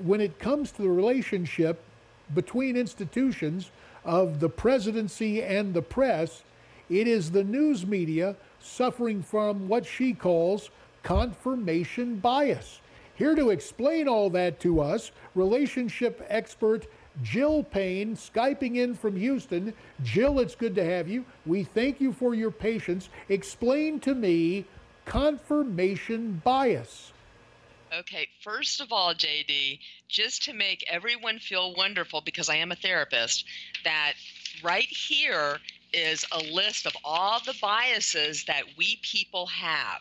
when it comes to the relationship between institutions of the presidency and the press, it is the news media suffering from what she calls confirmation bias. Here to explain all that to us, relationship expert Jill Payne, Skyping in from Houston. Jill, it's good to have you. We thank you for your patience. Explain to me confirmation bias. Okay, first of all, JD, just to make everyone feel wonderful, because I am a therapist, that right here is a list of all the biases that we people have.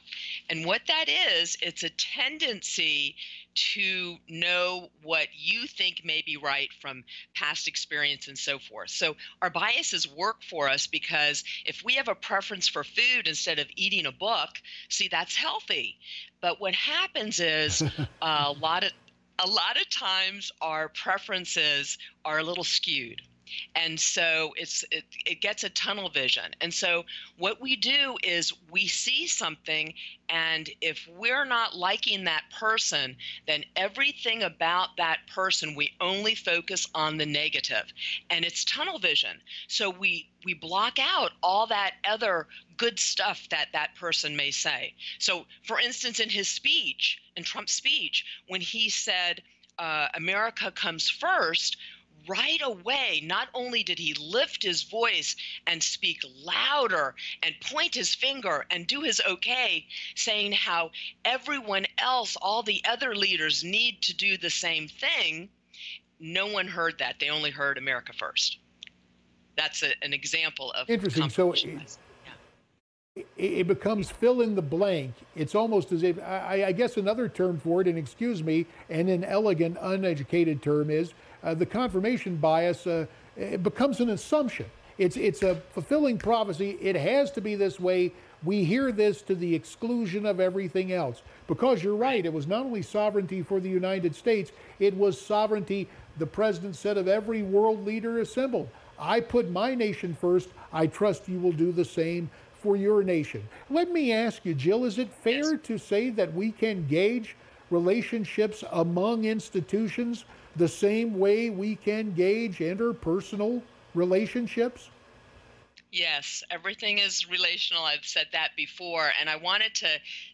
And what that is, it's a tendency to know what you think may be right from past experience and so forth. So our biases work for us because if we have a preference for food instead of eating a book, see, that's healthy. But what happens is a lot of times our preferences are a little skewed. And so it gets a tunnel vision. And so what we do is we see something, and if we're not liking that person, then everything about that person, we only focus on the negative. And it's tunnel vision. So we block out all that other good stuff that that person may say. So for instance, in his speech, in Trump's speech, when he said, America comes first, right away, not only did he lift his voice and speak louder and point his finger and do his okay, saying how everyone else, all the other leaders, need to do the same thing, no one heard that. They only heard America first. That's an example of Interesting. So confirmation. it becomes fill in the blank. It's almost as if, I guess another term for it, and excuse me, and an elegant, uneducated term is the confirmation bias. It becomes an assumption. It's a fulfilling prophecy. It has to be this way. We hear this to the exclusion of everything else. Because you're right, it was not only sovereignty for the United States, it was sovereignty, the president said, of every world leader assembled. I put my nation first. I trust you will do the same for your nation. Let me ask you, Jill, is it fair to say that we can gauge relationships among institutions the same way we can gauge interpersonal relationships? Yes, everything is relational. I've said that before. And I wanted to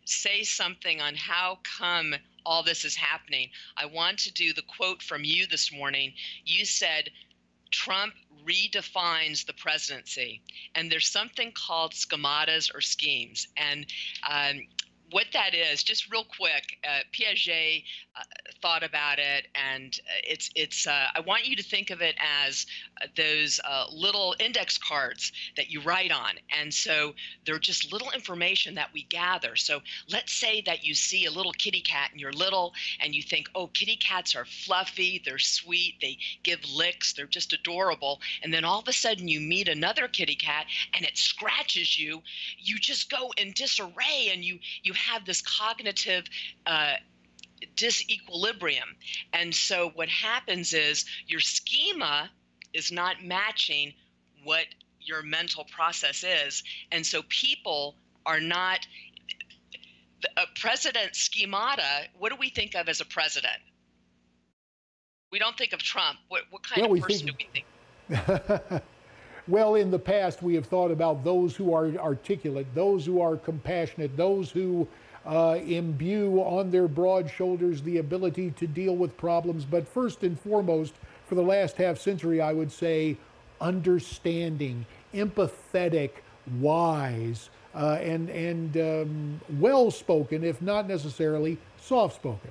say something on how come all this is happening. I want to do the quote from you this morning. You said, Trump redefines the presidency. And there's something called schematas or schemes. And what that is, just real quick, Piaget thought about it, and I want you to think of it as those little index cards that you write on. And so they're just little information that we gather. So let's say that you see a little kitty cat and you're little, and you think, oh, kitty cats are fluffy, they're sweet, they give licks, they're just adorable. And then all of a sudden you meet another kitty cat and it scratches you. You just go in disarray, and you have this cognitive disequilibrium. And so what happens is your schema is not matching what your mental process is. And so people are not, a president schemata, what do we think of as a president? We don't think of Trump. What kind of person do we think? Well, in the past, we have thought about those who are articulate, those who are compassionate, those who imbue on their broad shoulders the ability to deal with problems. But first and foremost, for the last half century, I would say understanding, empathetic, wise, and well-spoken, if not necessarily soft-spoken.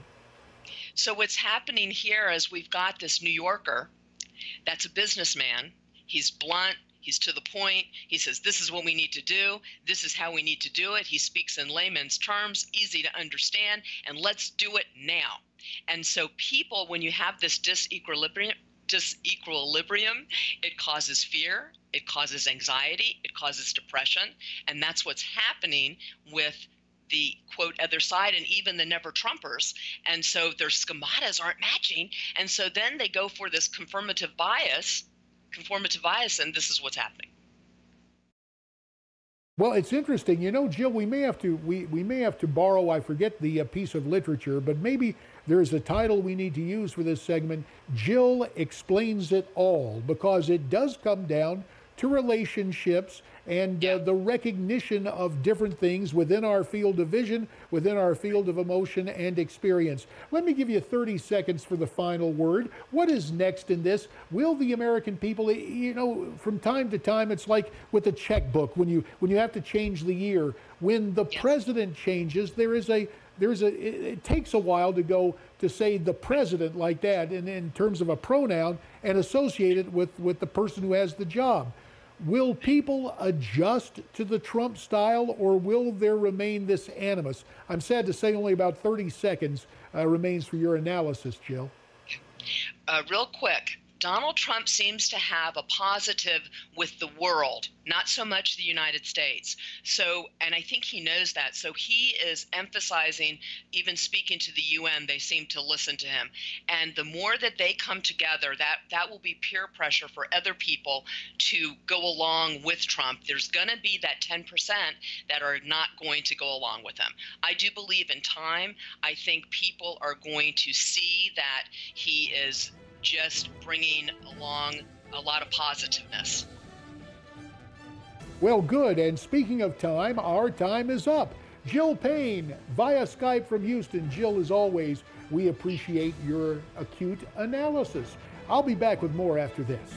So what's happening here is we've got this New Yorker that's a businessman. He's blunt. He's to the point. He says, this is what we need to do. This is how we need to do it. He speaks in layman's terms, easy to understand, and let's do it now. And so people, when you have this disequilibrium, it causes fear, it causes anxiety, it causes depression, and that's what's happening with the quote other side and even the never Trumpers. And so their schematas aren't matching, and so then they go for this conformative bias, and this is what's happening. Well, it's interesting. You know, Jill, we may have to borrow, I forget the piece of literature, but maybe there's a title we need to use for this segment. Jill explains it all, because it does come down to relationships and Yeah. the recognition of different things within our field of vision, within our field of emotion and experience. Let me give you 30 seconds for the final word. What is next in this? Will the American people, you know, from time to time, it's like with a checkbook, when you have to change the year. When the Yes. president changes, it takes a while to go to say the president like that in terms of a pronoun and associate it with the person who has the job. Will people adjust to the Trump style, or will there remain this animus? I'm sad to say only about 30 seconds remains for your analysis, Jill. Real quick, Donald Trump seems to have a positive with the world, not so much the United States. So, and I think he knows that. So he is emphasizing, even speaking to the UN, they seem to listen to him. And the more that they come together, that will be peer pressure for other people to go along with Trump. There's going to be that 10% that are not going to go along with him. I do believe in time. I think people are going to see that he is just bringing along a lot of positiveness. Well, good. And speaking of time, our time is up. Jill Payne, via Skype from Houston. Jill, as always, we appreciate your acute analysis. I'll be back with more after this.